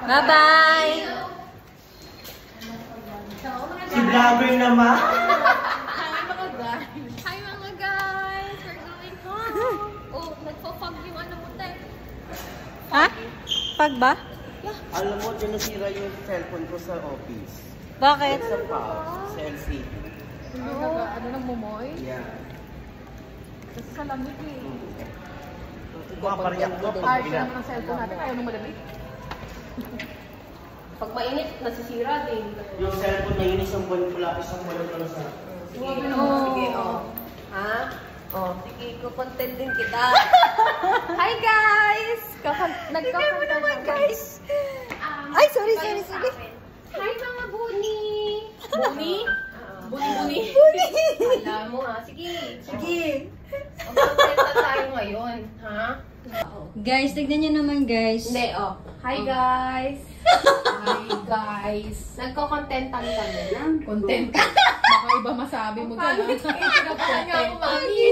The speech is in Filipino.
Bye-bye! Si vlogger naman! Hi mga guys! We're going home! Oh, nagpo-fog yung ano mo tayo. Ha? Pag ba? Alam mo, din nasira yung cellphone ko sa office. Bakit? Sa pouch, sa LCD. Ano nang mumoy? Yeah. Kasi sa lamig eh. Mapariyak ko pag Ayaw pinag... naman ng cellphone natin, ayaw nang malamig. Pag mainit, nasisira din. Yung cellphone na yun, isang buwan lang sa... Sige, Ha? Sige, kukontent din kita. Hi guys! Tignan mo naman, guys! Ay, sorry. Hi mga buni! Buni? Buni? Alam mo ha? Sige. Mag-content na tayo ngayon. Ha? Guys, tignan nyo naman, guys. Hindi, Hi guys! Hi guys! Nagko-contentan kami na. Content ka. Baka iba masabi mo dyan. Pangit nga ako, mami.